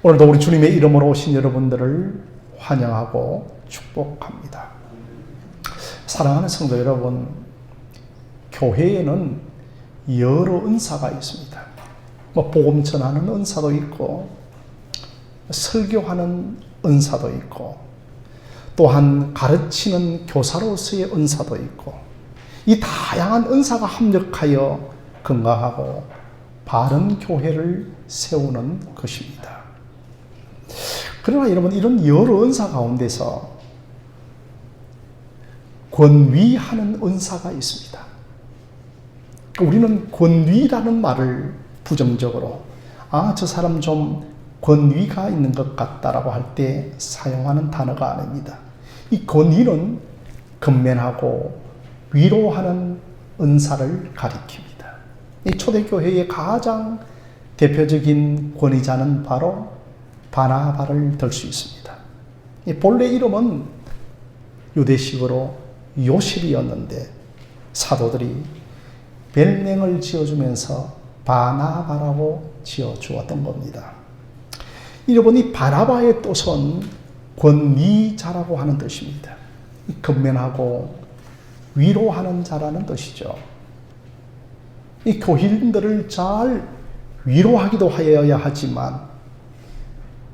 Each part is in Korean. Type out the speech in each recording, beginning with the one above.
오늘도 우리 주님의 이름으로 오신 여러분들을 환영하고 축복합니다. 사랑하는 성도 여러분, 교회에는 여러 은사가 있습니다. 복음 전하는 은사도 있고, 설교하는 은사도 있고, 또한 가르치는 교사로서의 은사도 있고, 이 다양한 은사가 합력하여 건강하고 바른 교회를 세우는 것입니다. 그러나 여러분, 이런 여러 은사 가운데서 권위하는 은사가 있습니다. 우리는 권위라는 말을 부정적으로 저 사람 좀 권위가 있는 것 같다라고 할 때 사용하는 단어가 아닙니다. 이 권위는 건면하고 위로하는 은사를 가리킵니다. 이 초대교회의 가장 대표적인 권위자는 바로 바나바를 들 수 있습니다. 본래 이름은 유대식으로 요셉이었는데 사도들이 별명을 지어주면서 바나바라고 지어주었던 겁니다. 여러분, 이 바나바의 뜻은 권위자라고 하는 뜻입니다. 건면하고 위로하는 자라는 뜻이죠. 이 교인들을 잘 위로하기도 하여야 하지만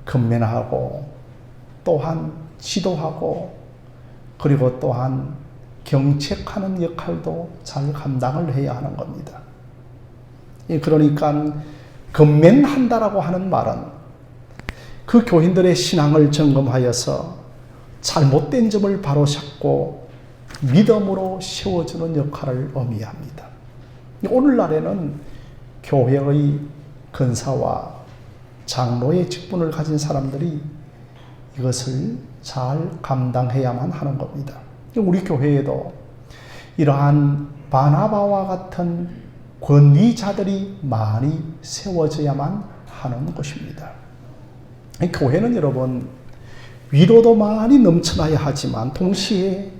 건면하고 또한 지도하고 그리고 또한 경책하는 역할도 잘 감당을 해야 하는 겁니다. 그러니까 건면한다라고 하는 말은 그 교인들의 신앙을 점검하여서 잘못된 점을 바로잡고 믿음으로 세워주는 역할을 의미합니다. 오늘날에는 교회의 근사와 장로의 직분을 가진 사람들이 이것을 잘 감당해야만 하는 겁니다. 우리 교회에도 이러한 바나바와 같은 권위자들이 많이 세워져야만 하는 것입니다. 교회는 여러분, 위로도 많이 넘쳐나야 하지만 동시에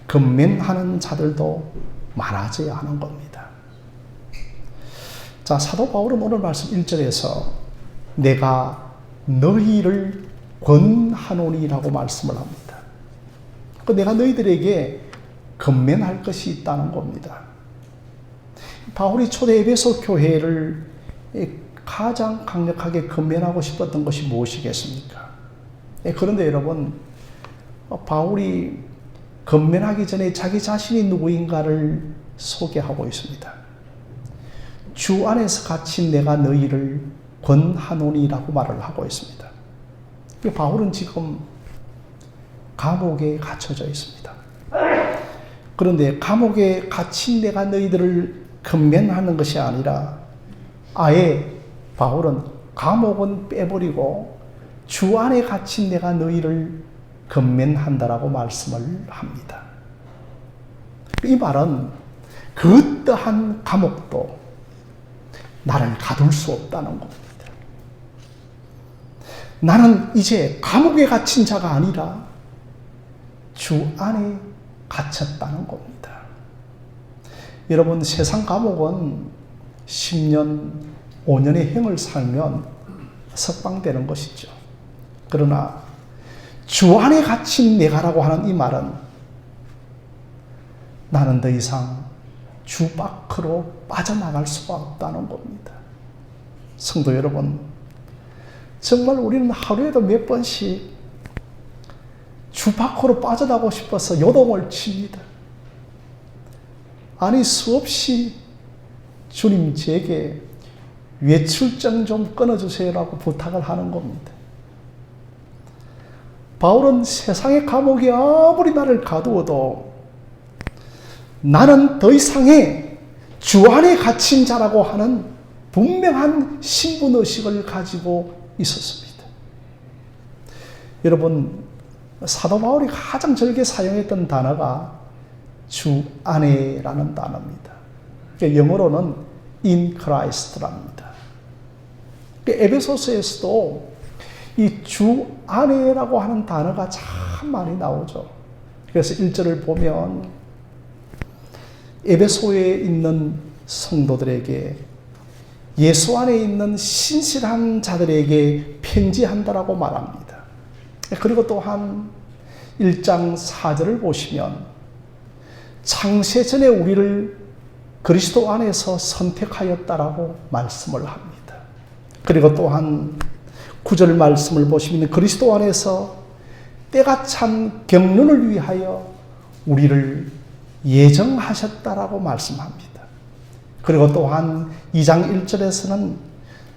건면하는 자들도 많아져야 하는 겁니다. 자, 사도 바울은 오늘 말씀 1절에서 내가 너희를 권하노니라고 말씀을 합니다. 내가 너희들에게 건면할 것이 있다는 겁니다. 바울이 초대 에베소 교회를 가장 강력하게 건면하고 싶었던 것이 무엇이겠습니까? 그런데 여러분, 바울이 건면하기 전에 자기 자신이 누구인가를 소개하고 있습니다. 주 안에서 갇힌 내가 너희를 권하노니라고 말을 하고 있습니다. 바울은 지금 감옥에 갇혀져 있습니다. 그런데 감옥에 갇힌 내가 너희들을 건면하는 것이 아니라 아예 바울은 감옥은 빼버리고 주 안에 갇힌 내가 너희를 건면한다라고 말씀을 합니다. 이 말은 그 어떠한 감옥도 나를 가둘 수 없다는 겁니다. 나는 이제 감옥에 갇힌 자가 아니라 주 안에 갇혔다는 겁니다. 여러분, 세상 감옥은 10년, 5년의 형을 살면 석방되는 것이죠. 그러나 주 안에 갇힌 내가라고 하는 이 말은 나는 더 이상 주 밖으로 빠져나갈 수가 없다는 겁니다. 성도 여러분, 정말 우리는 하루에도 몇 번씩 주 밖으로 빠져나가고 싶어서 요동을 칩니다. 아니, 수없이 주님 제게 외출증 좀 끊어주세요라고 부탁을 하는 겁니다. 바울은 세상의 감옥이 아무리 나를 가두어도 나는 더 이상의 주 안에 갇힌 자라고 하는 분명한 신분의식을 가지고 있었습니다. 여러분, 사도 바울이 가장 절개 사용했던 단어가 주 안에라는 단어입니다. 영어로는 in Christ랍니다. 에베소서에서도 이 주 안에라고 하는 단어가 참 많이 나오죠. 그래서 1절을 보면 에베소에 있는 성도들에게 예수 안에 있는 신실한 자들에게 편지한다라고 말합니다. 그리고 또한 1장 4절을 보시면 창세 전에 우리를 그리스도 안에서 선택하였다라고 말씀을 합니다. 그리고 또한 9절 말씀을 보시면 그리스도 안에서 때가 참 경륜을 위하여 우리를 예정하셨다라고 말씀합니다. 그리고 또한 2장 1절에서는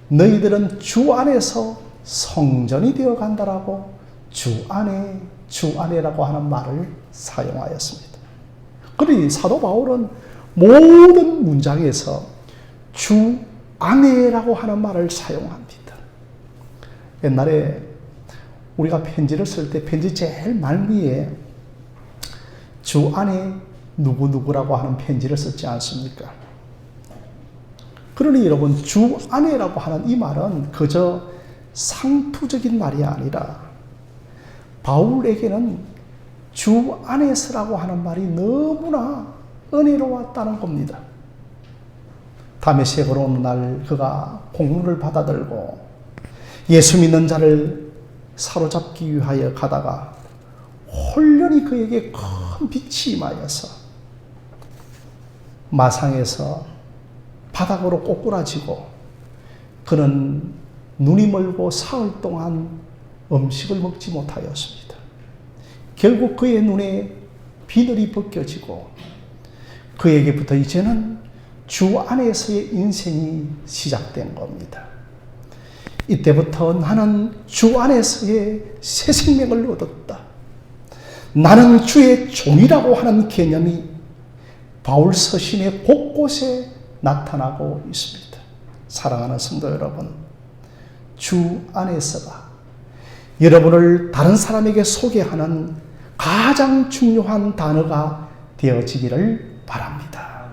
너희들은 주 안에서 성전이 되어 간다라고 주 안에라고 하는 말을 사용하였습니다. 그러니 사도 바울은 모든 문장에서 주 안에라고 하는 말을 사용합니다. 옛날에 우리가 편지를 쓸 때 편지 제일 말미에 주 안에 누구누구라고 하는 편지를 썼지 않습니까? 그러니 여러분, 주 안에라고 하는 이 말은 그저 상투적인 말이 아니라 바울에게는 주 안에서라고 하는 말이 너무나 은혜로웠다는 겁니다. 다메섹으로 어느 날 그가 공문을 받아들고 예수 믿는 자를 사로잡기 위하여 가다가 홀련히 그에게 큰 빛이 임하여서 마상에서 바닥으로 꼬꾸라지고 그는 눈이 멀고 사흘 동안 음식을 먹지 못하였습니다. 결국 그의 눈에 비늘이 벗겨지고 그에게부터 이제는 주 안에서의 인생이 시작된 겁니다. 이때부터 나는 주 안에서의 새 생명을 얻었다. 나는 주의 종이라고 하는 개념이 바울 서신의 곳곳에 나타나고 있습니다. 사랑하는 성도 여러분, 주 안에서가 여러분을 다른 사람에게 소개하는 가장 중요한 단어가 되어지기를 바랍니다.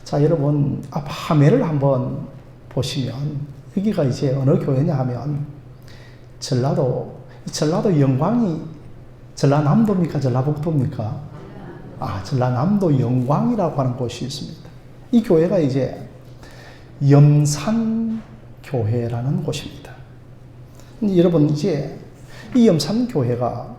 자, 여러분, 화면을 한번 보시면 여기가 이제 어느 교회냐 하면 전라도 영광이 전라남도입니까? 전라북도입니까? 전라남도 영광이라고 하는 곳이 있습니다. 이 교회가 이제 염산교회라는 곳입니다. 여러분, 이제 이 염산교회가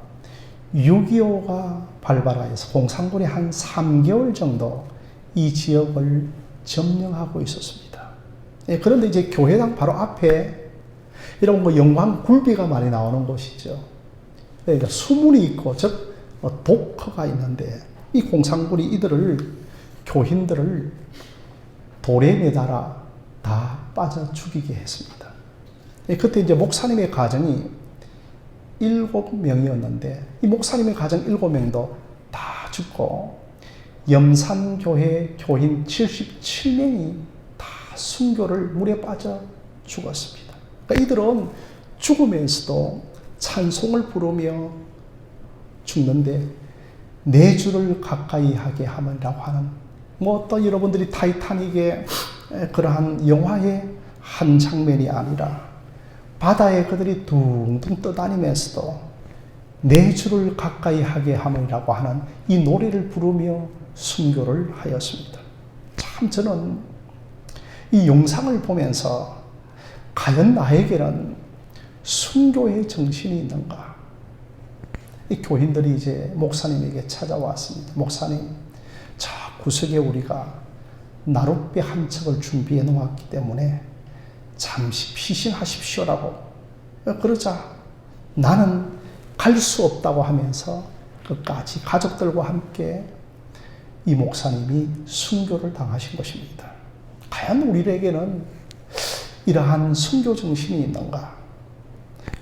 6.25가 발발하여서 공산군이 한 3개월 정도 이 지역을 점령하고 있었습니다. 그런데 이제 교회당 바로 앞에 이런 영광 굴비가 많이 나오는 곳이죠. 그러니까 수문이 있고, 즉 독허가 있는데 이 공산군이 교인들을 돌에 매달아 다 빠져 죽이게 했습니다. 그때 이제 목사님의 가정이 7명이었는데 이 목사님의 가정 7명도 다 죽고 염산교회 교인 77명이 다 순교를 물에 빠져 죽었습니다. 그러니까 이들은 죽으면서도 찬송을 부르며 죽는데 내 주를 가까이 하게 하면라고 하는 또 여러분들이 타이타닉의 그러한 영화의 한 장면이 아니라 바다에 그들이 둥둥 떠다니면서도 내 주를 가까이 하게 하면이라고 하는 이 노래를 부르며 순교를 하였습니다. 참 저는 이 영상을 보면서 과연 나에게는 순교의 정신이 있는가? 이 교인들이 이제 목사님에게 찾아왔습니다. 목사님, 저 구석에 우리가 나룻배 한 척을 준비해 놓았기 때문에 잠시 피신하십시오라고. 그러자 나는 갈 수 없다고 하면서 끝까지 가족들과 함께 이 목사님이 순교를 당하신 것입니다. 과연 우리에게는 이러한 순교 정신이 있는가?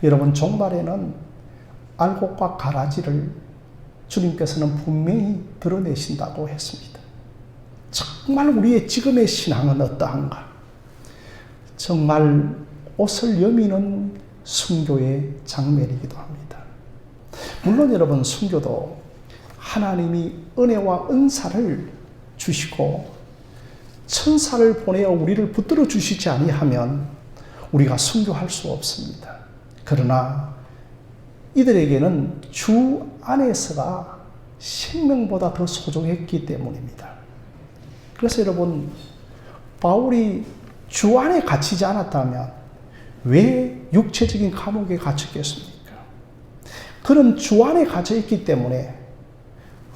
여러분, 종말에는 알곡과 가라지를 주님께서는 분명히 드러내신다고 했습니다. 정말 우리의 지금의 신앙은 어떠한가? 정말 옷을 여미는 순교의 장면이기도 합니다. 물론 여러분, 순교도 하나님이 은혜와 은사를 주시고 천사를 보내어 우리를 붙들어 주시지 아니하면 우리가 순교할 수 없습니다. 그러나 이들에게는 주 안에서가 생명보다 더 소중했기 때문입니다. 그래서 여러분, 바울이 주 안에 갇히지 않았다면 왜 육체적인 감옥에 갇혔겠습니까? 그는 주 안에 갇혀 있기 때문에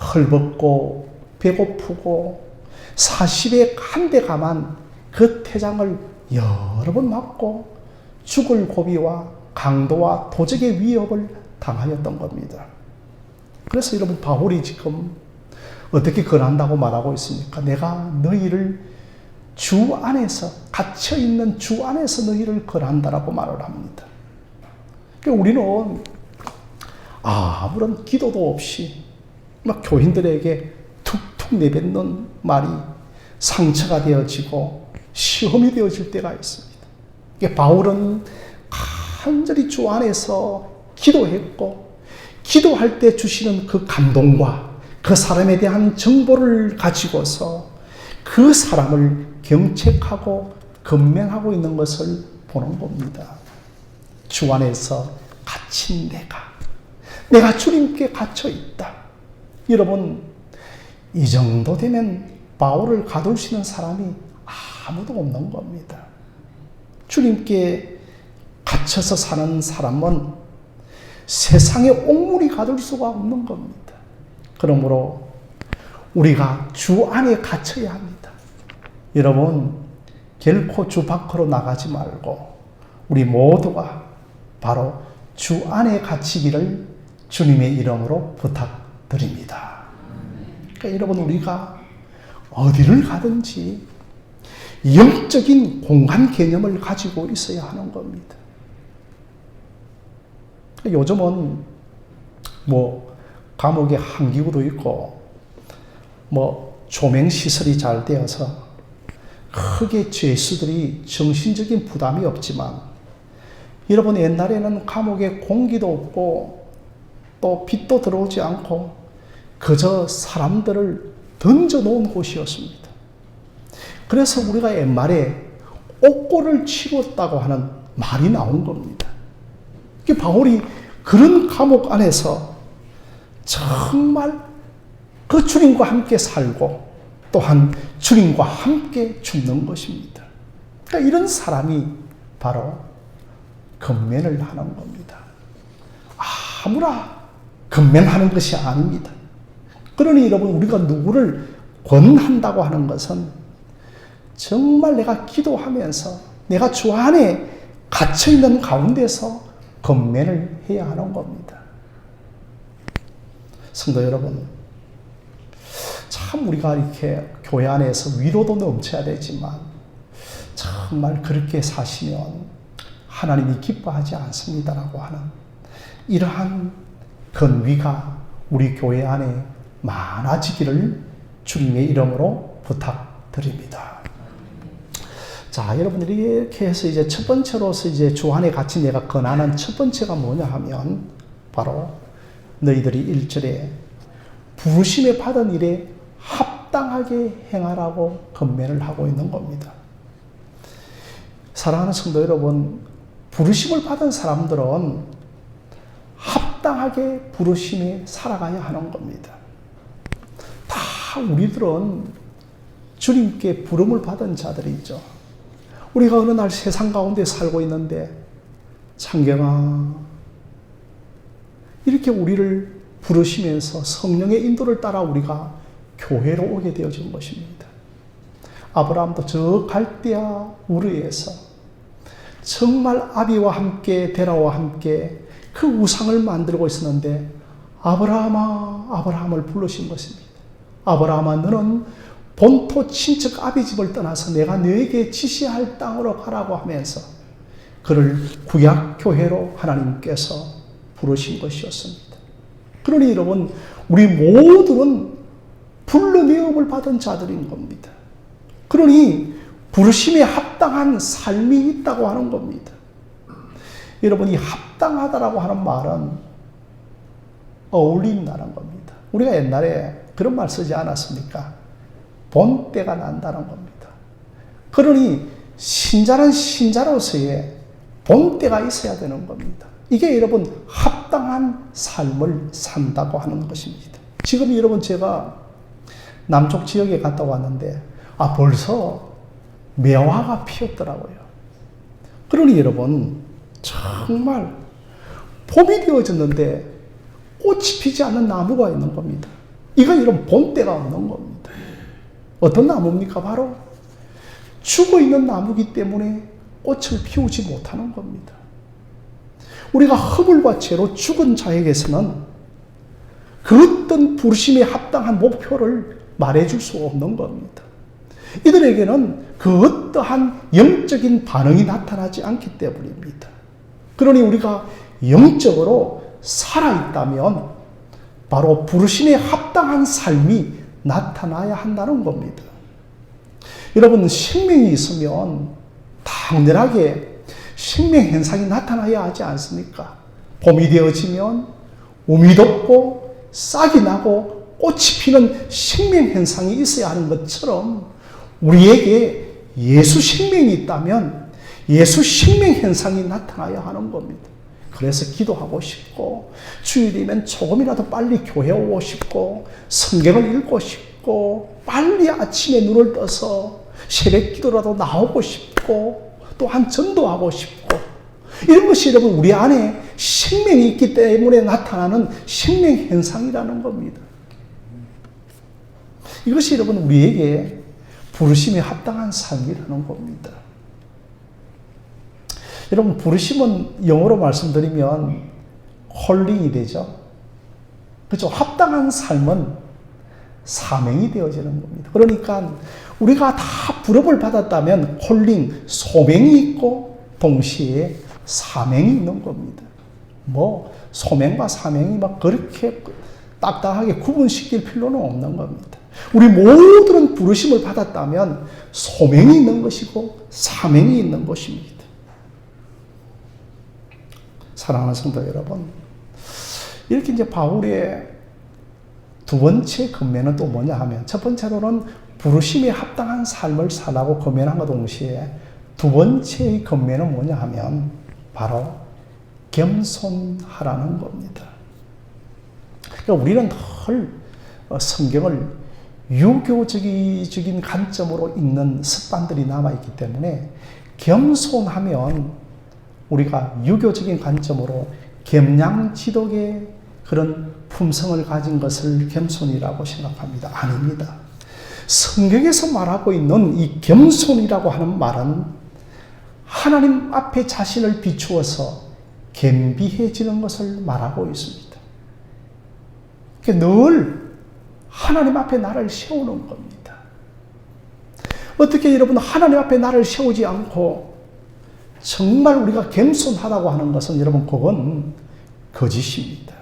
헐벗고 배고프고 40에 한 대 감한 그 태장을 여러 번 맞고 죽을 고비와 강도와 도적의 위협을 당하였던 겁니다. 그래서 여러분, 바울이 지금 어떻게 권한다고 말하고 있습니까? 내가 너희를 주 안에서, 갇혀있는 주 안에서 너희를 권한다라고 말을 합니다. 그러니까 우리는 아무런 기도도 없이 막 교인들에게 툭툭 내뱉는 말이 상처가 되어지고 시험이 되어질 때가 있습니다. 그러니까 바울은 간절히 주 안에서 기도했고, 기도할 때 주시는 그 감동과 그 사람에 대한 정보를 가지고서 그 사람을 경책하고 건면하고 있는 것을 보는 겁니다. 주 안에서 갇힌 내가 주님께 갇혀 있다. 여러분, 이 정도 되면 바울을 가둘 수 있는 사람이 아무도 없는 겁니다. 주님께 갇혀서 사는 사람은 세상에 옥물이 가둘 수가 없는 겁니다. 그러므로 우리가 주 안에 갇혀야 합니다. 여러분, 결코 주 밖으로 나가지 말고 우리 모두가 바로 주 안에 갇히기를 주님의 이름으로 부탁드립니다. 그러니까 여러분, 우리가 어디를 가든지 영적인 공간 개념을 가지고 있어야 하는 겁니다. 요즘은 감옥에 한기구도 있고 조명시설이 잘 되어서 크게 죄수들이 정신적인 부담이 없지만, 여러분, 옛날에는 감옥에 공기도 없고 또 빛도 들어오지 않고 그저 사람들을 던져놓은 곳이었습니다. 그래서 우리가 옛말에 옥고를 치렀다고 하는 말이 나온 겁니다. 바울이 그런 감옥 안에서 정말 그 주님과 함께 살고 또한 주님과 함께 죽는 것입니다. 그러니까 이런 사람이 바로 건면을 하는 겁니다. 아무나 건면하는 것이 아닙니다. 그러니 여러분, 우리가 누구를 권한다고 하는 것은 정말 내가 기도하면서 내가 주 안에 갇혀있는 가운데서 건면을 해야 하는 겁니다. 성도 여러분, 참 우리가 이렇게 교회 안에서 위로도 넘쳐야 되지만 정말 그렇게 사시면 하나님이 기뻐하지 않습니다라고 하는 이러한 근위가 우리 교회 안에 많아지기를 주님의 이름으로 부탁드립니다. 자, 여러분들이 이렇게 해서 이제 첫 번째로서 이제 주 안에 같이 내가 권하는 첫 번째가 뭐냐 하면 바로 너희들이 1절에 부르심에 받은 일에 합당하게 행하라고 권면을 하고 있는 겁니다. 사랑하는 성도 여러분, 부르심을 받은 사람들은 합당하게 부르심에 살아가야 하는 겁니다. 다 우리들은 주님께 부름을 받은 자들이죠. 우리가 어느 날 세상 가운데 살고 있는데, 창경아, 이렇게 우리를 부르시면서 성령의 인도를 따라 우리가 교회로 오게 되어진 것입니다. 아브라함도 저 갈대아 우르에서 정말 아비와 함께 데라와 함께 그 우상을 만들고 있었는데, 아브라함아, 아브라함을 부르신 것입니다. 아브라함아, 너는 본토 친척 아비 집을 떠나서 내가 너에게 지시할 땅으로 가라고 하면서 그를 구약교회로 하나님께서 부르신 것이었습니다. 그러니 여러분, 우리 모두는 불러내음을 받은 자들인 겁니다. 그러니 부르심에 합당한 삶이 있다고 하는 겁니다. 여러분, 이 합당하다라고 하는 말은 어울린다는 겁니다. 우리가 옛날에 그런 말 쓰지 않았습니까? 본때가 난다는 겁니다. 그러니 신자는 신자로서의 본때가 있어야 되는 겁니다. 이게 여러분 합당한 삶을 산다고 하는 것입니다. 지금 여러분, 제가 남쪽 지역에 갔다 왔는데 벌써 매화가 피었더라고요. 그러니 여러분, 정말 봄이 되어졌는데 꽃이 피지 않는 나무가 있는 겁니다. 이건 이런 본때가 없는 겁니다. 어떤 나무입니까? 바로 죽어있는 나무이기 때문에 꽃을 피우지 못하는 겁니다. 우리가 허물과 죄로 죽은 자에게서는 그 어떤 부르심에 합당한 목표를 말해줄 수 없는 겁니다. 이들에게는 그 어떠한 영적인 반응이 나타나지 않기 때문입니다. 그러니 우리가 영적으로 살아있다면 바로 부르심에 합당한 삶이 나타나야 한다는 겁니다. 여러분, 생명이 있으면 당연하게 생명 현상이 나타나야 하지 않습니까? 봄이 되어지면 움이 돋고 싹이 나고 꽃이 피는 생명 현상이 있어야 하는 것처럼 우리에게 예수 생명이 있다면 예수 생명 현상이 나타나야 하는 겁니다. 그래서 기도하고 싶고 주일이면 조금이라도 빨리 교회 오고 싶고 성경을 읽고 싶고 빨리 아침에 눈을 떠서 새벽 기도라도 나오고 싶고 또한 전도하고 싶고 이런 것이 여러분 우리 안에 생명이 있기 때문에 나타나는 생명 현상이라는 겁니다. 이것이 여러분 우리에게 부르심에 합당한 삶이라는 겁니다. 여러분, 부르심은 영어로 말씀드리면 콜링이 되죠. 그렇죠? 합당한 삶은 사명이 되어지는 겁니다. 그러니까 우리가 다 부름을 받았다면 콜링, 소명이 있고 동시에 사명이 있는 겁니다. 뭐 소명과 사명이 막 그렇게 딱딱하게 구분시킬 필요는 없는 겁니다. 우리 모두는 부르심을 받았다면 소명이 있는 것이고 사명이 있는 것입니다. 사랑하는 성도 여러분, 이렇게 이제 바울의 두 번째 권면은 또 뭐냐 하면, 첫 번째로는 부르심에 합당한 삶을 살라고 권면한과 동시에 두 번째의 권면은 뭐냐 하면 바로 겸손하라는 겁니다. 그러니까 우리는 늘 성경을 유교적인 관점으로 읽는 습관들이 남아있기 때문에 겸손하면 우리가 유교적인 관점으로 겸양지독의 그런 품성을 가진 것을 겸손이라고 생각합니다. 아닙니다. 성경에서 말하고 있는 이 겸손이라고 하는 말은 하나님 앞에 자신을 비추어서 겸비해지는 것을 말하고 있습니다. 늘 하나님 앞에 나를 세우는 겁니다. 어떻게 여러분 하나님 앞에 나를 세우지 않고 정말 우리가 겸손하다고 하는 것은 여러분 그건 거짓입니다.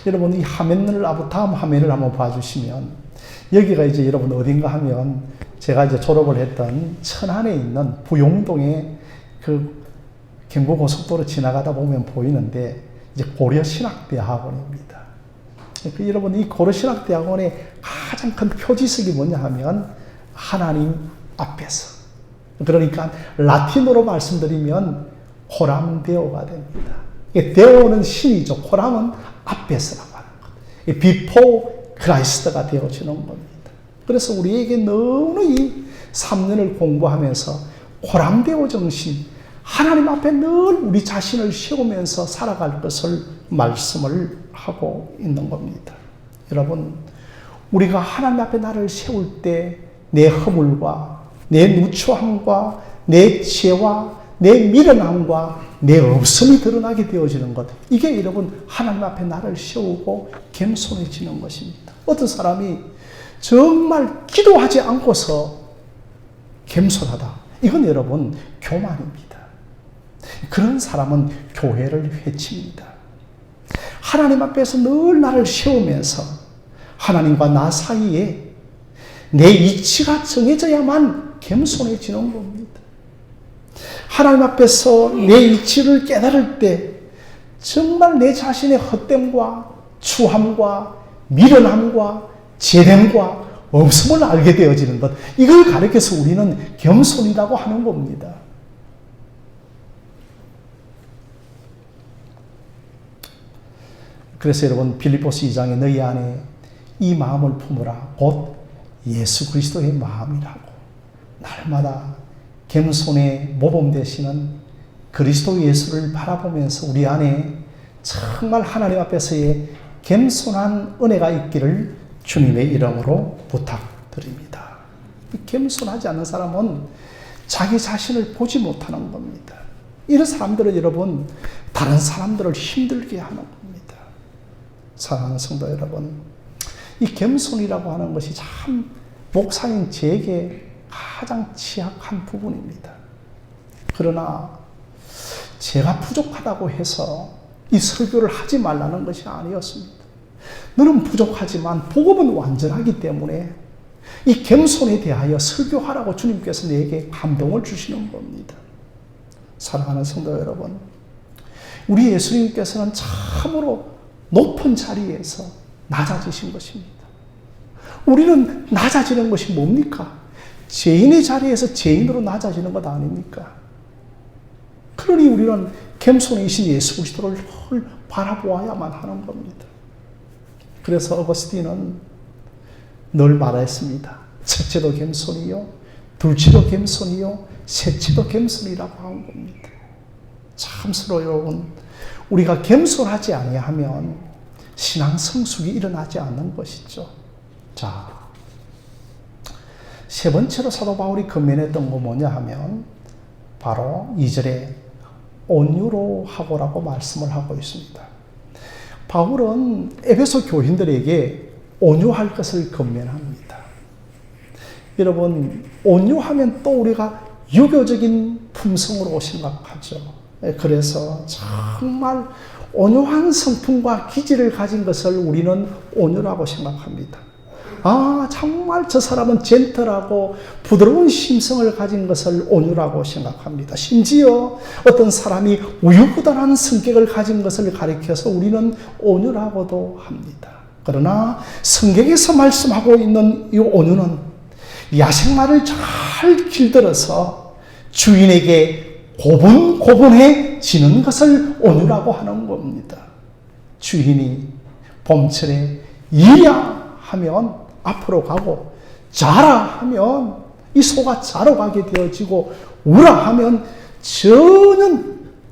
여러분 이 화면을 다음 화면을 한번 봐주시면 여기가 이제 여러분 어딘가 하면 제가 이제 졸업을 했던 천안에 있는 부용동의 그 경부고속도로 지나가다 보면 보이는데 이제 고려신학대학원입니다. 여러분 이 고려신학대학원의 가장 큰 표지석이 뭐냐 하면 하나님 앞에서, 그러니까 라틴어로 말씀드리면 코람데오가 됩니다. 데오는 신이죠. 코람은 앞에서라고 하는 것. 비포 크라이스트가 되어지는 겁니다. 그래서 우리에게 너무 이 3년을 공부하면서 코람데오 정신, 하나님 앞에 늘 우리 자신을 세우면서 살아갈 것을 말씀을 하고 있는 겁니다. 여러분, 우리가 하나님 앞에 나를 세울 때 내 허물과 내 누추함과 내 죄와 내 미련함과 내 없음이 드러나게 되어지는 것, 이게 여러분 하나님 앞에 나를 세우고 겸손해지는 것입니다. 어떤 사람이 정말 기도하지 않고서 겸손하다, 이건 여러분 교만입니다. 그런 사람은 교회를 해칩니다. 하나님 앞에서 늘 나를 세우면서 하나님과 나 사이에 내 이치가 정해져야만 겸손해지는 겁니다. 하나님 앞에서 내 이치를 깨달을 때 정말 내 자신의 헛됨과 추함과 미련함과 죄됨과 없음을 알게 되어지는 것, 이걸 가리켜서 우리는 겸손이라고 하는 겁니다. 그래서 여러분 빌립보서 2장에 너희 안에 이 마음을 품으라 곧 예수 그리스도의 마음이라고. 날마다 겸손의 모범 되시는 그리스도 예수를 바라보면서 우리 안에 정말 하나님 앞에서의 겸손한 은혜가 있기를 주님의 이름으로 부탁드립니다. 겸손하지 않는 사람은 자기 자신을 보지 못하는 겁니다. 이런 사람들은 여러분, 다른 사람들을 힘들게 하는 겁니다. 사랑하는 성도 여러분, 이 겸손이라고 하는 것이 참 목사인 제게 가장 취약한 부분입니다. 그러나 제가 부족하다고 해서 이 설교를 하지 말라는 것이 아니었습니다. 너는 부족하지만 복음은 완전하기 때문에 이 겸손에 대하여 설교하라고 주님께서 내게 감동을 주시는 겁니다. 사랑하는 성도 여러분, 우리 예수님께서는 참으로 높은 자리에서 낮아지신 것입니다. 우리는 낮아지는 것이 뭡니까? 죄인의 자리에서 죄인으로 낮아지는 것 아닙니까? 그러니 우리는 겸손이신 예수 그리스도를 바라보아야만 하는 겁니다. 그래서 어거스틴은 늘 말했습니다. 첫째도 겸손이요, 둘째도 겸손이요, 셋째도 겸손이라고 한 겁니다. 참으로 여러분, 우리가 겸손하지 아니하면 신앙 성숙이 일어나지 않는 것이죠. 자, 세 번째로 사도 바울이 건면했던 거 뭐냐 하면 바로 2절에 온유로 하고라고 말씀을 하고 있습니다. 바울은 에베소 교인들에게 온유할 것을 건면합니다. 여러분, 온유하면 또 우리가 유교적인 품성으로 생각하죠. 그래서 정말 온유한 성품과 기질을 가진 것을 우리는 온유라고 생각합니다. 아, 정말 저 사람은 젠틀하고 부드러운 심성을 가진 것을 온유라고 생각합니다. 심지어 어떤 사람이 우유부단한 성격을 가진 것을 가리켜서 우리는 온유라고도 합니다. 그러나 성경에서 말씀하고 있는 이 온유는 야생마를 잘 길들여서 주인에게 고분고분해지는 것을 온유라고 하는 겁니다. 주인이 봄철에 이야 하면 앞으로 가고, 자라 하면 이 소가 자러 가게 되어지고, 우라 하면 전혀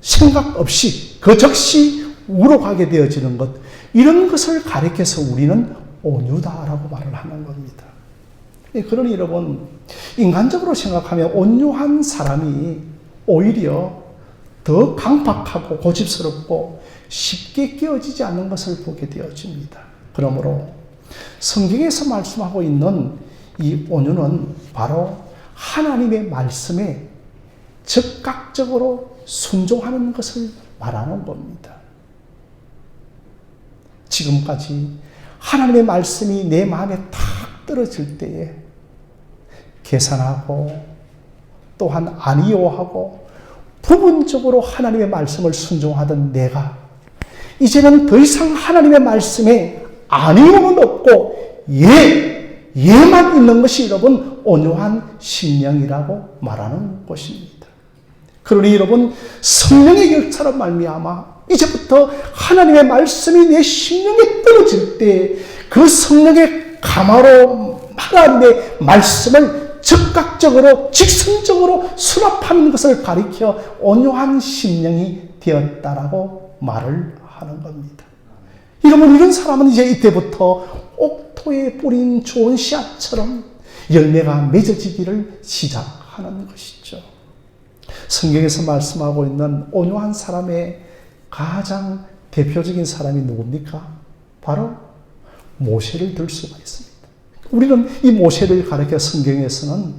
생각 없이 그 즉시 우러 가게 되어지는 것, 이런 것을 가리켜서 우리는 온유다라고 말을 하는 겁니다. 그러니 여러분, 인간적으로 생각하면 온유한 사람이 오히려 더 강박하고 고집스럽고 쉽게 깨어지지 않는 것을 보게 되어집니다. 그러므로 성경에서 말씀하고 있는 이 온유는 바로 하나님의 말씀에 즉각적으로 순종하는 것을 말하는 겁니다. 지금까지 하나님의 말씀이 내 마음에 탁 떨어질 때에 계산하고 또한 아니요하고 부분적으로 하나님의 말씀을 순종하던 내가 이제는 더 이상 하나님의 말씀에 아니요는 없고 예만 있는 것이 여러분 온유한 심령이라고 말하는 것입니다. 그러니 여러분, 성령의 역사로 말미암아 이제부터 하나님의 말씀이 내 심령에 떨어질 때 그 성령의 감화로 하나님의 말씀을 즉각적으로 직선적으로 수납하는 것을 가리켜 온유한 심령이 되었다라고 말을 하는 겁니다. 여러분, 이런 사람은 이제 이때부터 옥토에 뿌린 좋은 씨앗처럼 열매가 맺어지기를 시작하는 것이죠. 성경에서 말씀하고 있는 온유한 사람의 가장 대표적인 사람이 누굽니까? 바로 모세를 들 수가 있습니다. 우리는 이 모세를 가리켜 성경에서는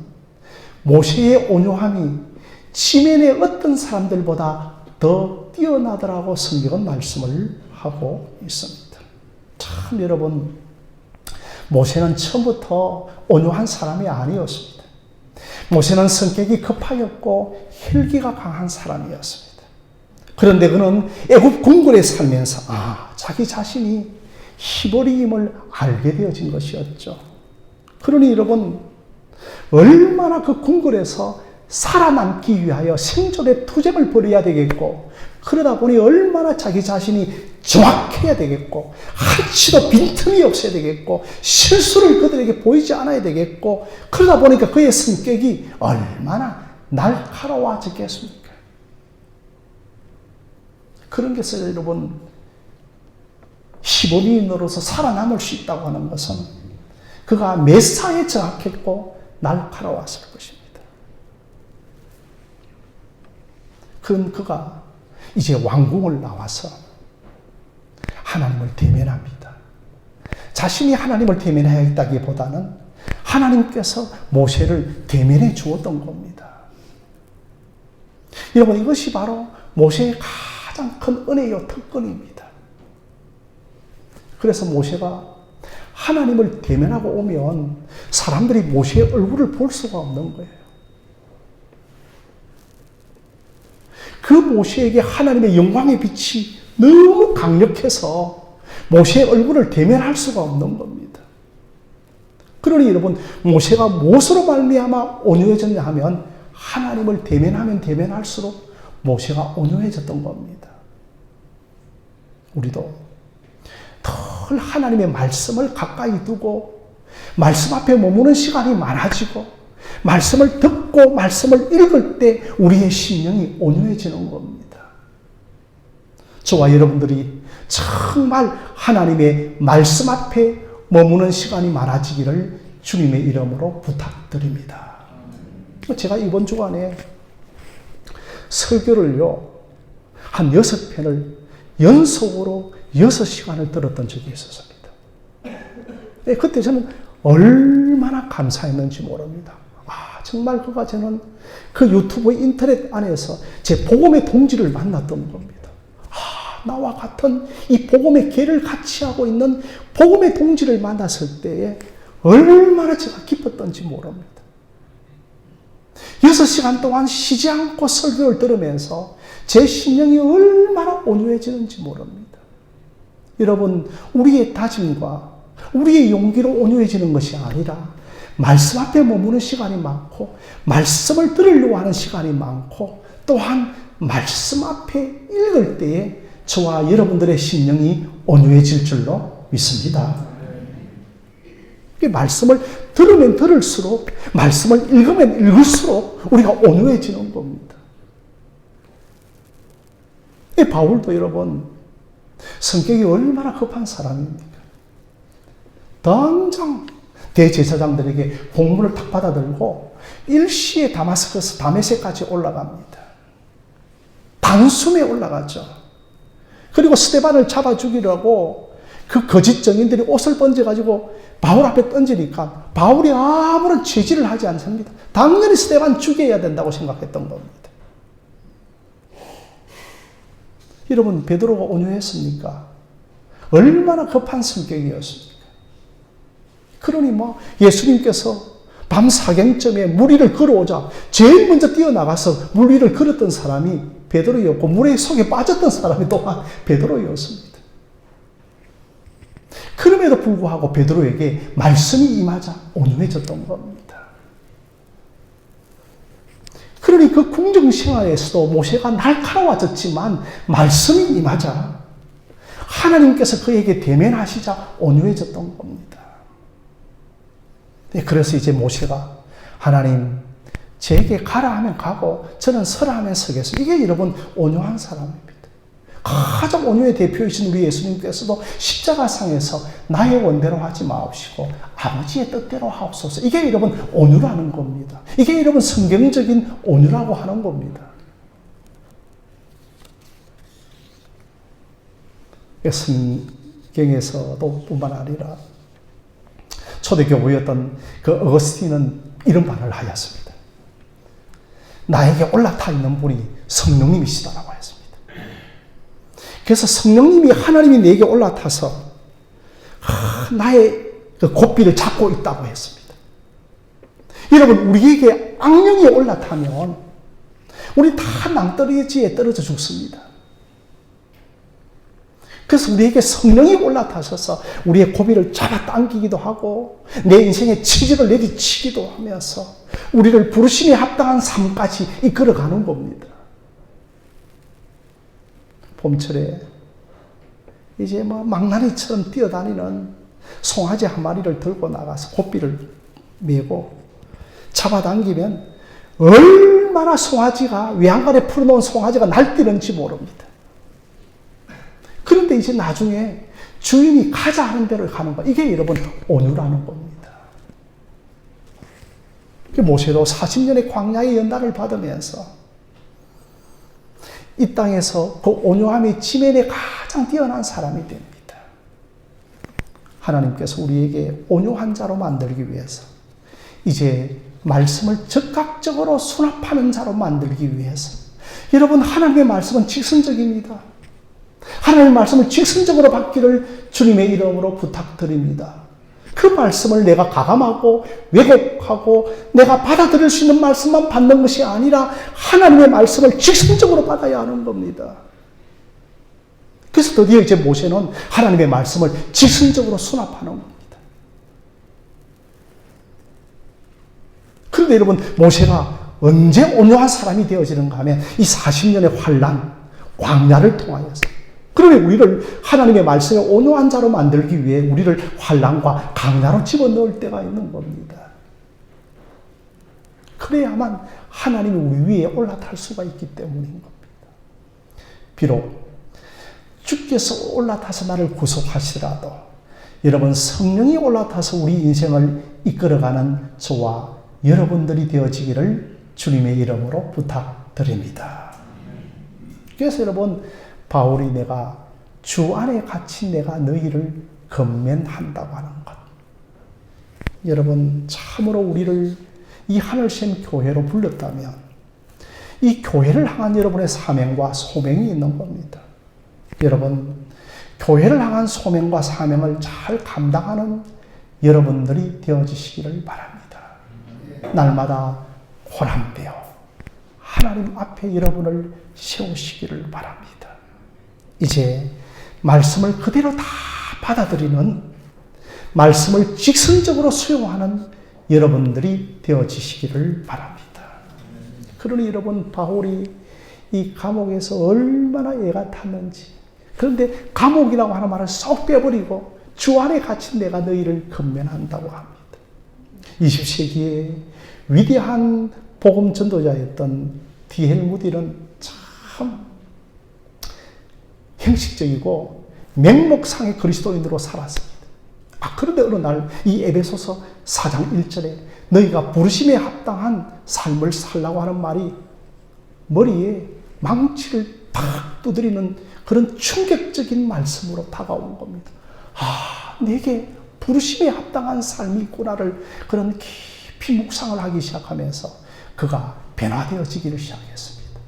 모세의 온유함이 지면의 어떤 사람들보다 더 뛰어나더라고 성경은 말씀을 하고 있습니다. 참 여러분, 모세는 처음부터 온유한 사람이 아니었습니다. 모세는 성격이 급하였고 혈기가 강한 사람이었습니다. 그런데 그는 애굽 궁궐에 살면서 자기 자신이 희버리임을 알게 되어진 것이었죠. 그러니 여러분, 얼마나 그 궁궐에서 살아남기 위하여 생존의 투쟁을 벌여야 되겠고, 그러다 보니 얼마나 자기 자신이 정확해야 되겠고, 한치도 빈틈이 없어야 되겠고, 실수를 그들에게 보이지 않아야 되겠고, 그러다 보니까 그의 성격이 얼마나 날카로워지겠습니까? 그런 것을 여러분, 히브리인으로서 살아남을 수 있다고 하는 것은 그가 메사에 정확했고 날카로웠을 것입니다. 그가 이제 왕궁을 나와서 하나님을 대면합니다. 자신이 하나님을 대면하였다기보다는 하나님께서 모세를 대면해 주었던 겁니다. 여러분, 이것이 바로 모세의 가장 큰 은혜요 특권입니다. 그래서 모세가 하나님을 대면하고 오면 사람들이 모세의 얼굴을 볼 수가 없는 거예요. 그 모세에게 하나님의 영광의 빛이 너무 강력해서 모세의 얼굴을 대면할 수가 없는 겁니다. 그러니 여러분, 모세가 무엇으로 말미암아 온유해졌냐 하면 하나님을 대면하면 대면할수록 모세가 온유해졌던 겁니다. 우리도 늘 하나님의 말씀을 가까이 두고 말씀 앞에 머무는 시간이 많아지고 말씀을 듣고 말씀을 읽을 때 우리의 심령이 온유해지는 겁니다. 저와 여러분들이 정말 하나님의 말씀 앞에 머무는 시간이 많아지기를 주님의 이름으로 부탁드립니다. 제가 이번 주간에 설교를요, 한 6편을 연속으로 6시간을 들었던 적이 있었습니다. 그때 저는 얼마나 감사했는지 모릅니다. 정말 그가 저는 그 유튜브 인터넷 안에서 제 복음의 동지를 만났던 겁니다. 나와 같은 이 복음의 길을 같이 하고 있는 복음의 동지를 만났을 때에 얼마나 제가 기뻤던지 모릅니다. 6시간 동안 쉬지 않고 설교를 들으면서 제 심령이 얼마나 온유해지는지 모릅니다. 여러분, 우리의 다짐과 우리의 용기로 온유해지는 것이 아니라 말씀 앞에 머무는 시간이 많고 말씀을 들으려고 하는 시간이 많고 또한 말씀 앞에 읽을 때에 저와 여러분들의 심령이 온유해질 줄로 믿습니다. 말씀을 들으면 들을수록 말씀을 읽으면 읽을수록 우리가 온유해지는 겁니다. 바울도 여러분 성격이 얼마나 급한 사람입니까? 당장 대제사장들에게 공문을 탁 받아들고 일시에 다메섹까지 올라갑니다. 단숨에 올라가죠. 그리고 스데반을 잡아 죽이려고 그 거짓 증인들이 옷을 번져가지고 바울 앞에 던지니까 바울이 아무런 죄질을 하지 않습니다. 당연히 스데반 죽여야 된다고 생각했던 겁니다. 여러분, 베드로가 온유했습니까? 얼마나 급한 성격이었습니까? 그러니 예수님께서 밤 사경쯤에 물 위를 걸어오자 제일 먼저 뛰어나가서 물 위를 걸었던 사람이 베드로였고 물에 속에 빠졌던 사람이 또한 베드로였습니다. 그럼에도 불구하고 베드로에게 말씀이 임하자 온유해졌던 겁니다. 그러니 그 궁정생활에서도 모세가 날카로워졌지만 말씀이 임하자 하나님께서 그에게 대면하시자 온유해졌던 겁니다. 그래서 이제 모세가 하나님, 제게 가라 하면 가고 저는 서라 하면 서겠습니다. 이게 여러분 온유한 사람입니다. 가장 온유의 대표이신 우리 예수님께서도 십자가상에서 나의 원대로 하지 마옵시고 아버지의 뜻대로 하옵소서. 이게 여러분 온유라는 겁니다. 이게 여러분 성경적인 온유라고 하는 겁니다. 성경에서도 뿐만 아니라 초대교부였던 그 어거스틴은 이런 말을 하였습니다. 나에게 올라타 있는 분이 성령님이시다라고 했습니다. 그래서 성령님이 하나님이 내게 올라타서 나의 그 고삐를 잡고 있다고 했습니다. 여러분, 우리에게 악령이 올라타면 우리 다 낭떠러지에 떨어져 죽습니다. 그래서 우리에게 성령이 올라타셔서 우리의 고비를 잡아당기기도 하고 내 인생의 치질을 내리치기도 하면서 우리를 부르심에 합당한 삶까지 이끌어가는 겁니다. 봄철에 이제 망나니처럼 뛰어다니는 송아지 한 마리를 들고 나가서 고삐를 메고 잡아당기면 얼마나 송아지가, 외양간에 풀어놓은 송아지가 날뛰는지 모릅니다. 그런데 이제 나중에 주인이 가자 하는 대로 가는 거, 이게 여러분 온유라는 겁니다. 모세도 40년의 광야의 연단을 받으면서 이 땅에서 그 온유함이 지면에 가장 뛰어난 사람이 됩니다. 하나님께서 우리에게 온유한 자로 만들기 위해서 이제 말씀을 적극적으로 수납하는 자로 만들기 위해서, 여러분, 하나님의 말씀은 직선적입니다. 하나님의 말씀을 직선적으로 받기를 주님의 이름으로 부탁드립니다. 그 말씀을 내가 가감하고 왜곡하고 내가 받아들일 수 있는 말씀만 받는 것이 아니라 하나님의 말씀을 직선적으로 받아야 하는 겁니다. 그래서 드디어 이제 모세는 하나님의 말씀을 직선적으로 수납하는 겁니다. 그런데 여러분, 모세가 언제 온유한 사람이 되어지는가 하면 이 40년의 환난, 광야를 통하여서. 그러면 우리를 하나님의 말씀에 온유한 자로 만들기 위해 우리를 환난과 강야로 집어넣을 때가 있는 겁니다. 그래야만 하나님이 우리 위에 올라탈 수가 있기 때문인 겁니다. 비록 주께서 올라타서 나를 구속하시더라도 여러분, 성령이 올라타서 우리 인생을 이끌어가는 저와 여러분들이 되어지기를 주님의 이름으로 부탁드립니다. 그래서 여러분, 바울이 내가 주 안에 갇힌 내가 너희를 건면한다고 하는 것. 여러분, 참으로 우리를 이 하늘샘 교회로 불렀다면 이 교회를 향한 여러분의 사명과 소명이 있는 겁니다. 여러분, 교회를 향한 소명과 사명을 잘 감당하는 여러분들이 되어지시기를 바랍니다. 날마다 호람되어 하나님 앞에 여러분을 세우시기를 바랍니다. 이제 말씀을 그대로 다 받아들이는, 말씀을 직선적으로 수용하는 여러분들이 되어지시기를 바랍니다. 그러니 여러분, 바울이 이 감옥에서 얼마나 애가 탔는지, 그런데 감옥이라고 하는 말을 쏙 빼버리고 주 안에 갇힌 내가 너희를 건면한다고 합니다. 20세기에 위대한 복음 전도자였던 D.L. 무디는 참 형식적이고 맹목상의 그리스도인으로 살았습니다. 그런데 어느 날 이 에베소서 4장 1절에 너희가 부르심에 합당한 삶을 살라고 하는 말이 머리에 망치를 탁 두드리는 그런 충격적인 말씀으로 다가온 겁니다. 내게 부르심에 합당한 삶이 있구나를 그런 깊이 묵상을 하기 시작하면서 그가 변화되어지기를 시작했습니다.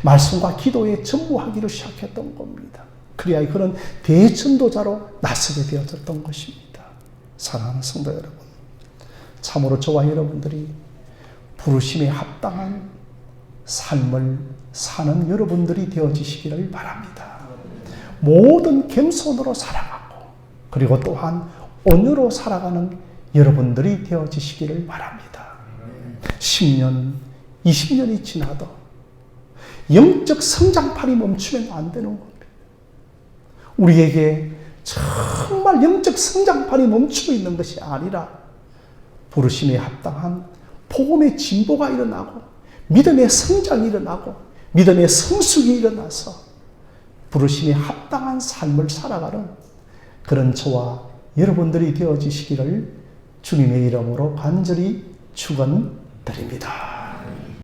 말씀과 기도에 전무하기를 시작했던 겁니다. 그래야 그는 대전도자로 나서게 되어졌던 것입니다. 사랑하는 성도 여러분, 참으로 저와 여러분들이 부르심에 합당한 삶을 사는 여러분들이 되어지시기를 바랍니다. 모든 겸손으로 살아가고 그리고 또한 온유로 살아가는 여러분들이 되어지시기를 바랍니다. 10년, 20년이 지나도 영적 성장판이 멈추면 안 되는 겁니다. 우리에게 정말 영적 성장판이 멈추고 있는 것이 아니라 부르심에 합당한 복음의 진보가 일어나고 믿음의 성장이 일어나고 믿음의 성숙이 일어나서 부르심에 합당한 삶을 살아가는 그런 저와 여러분들이 되어지시기를 주님의 이름으로 간절히 축원드립니다.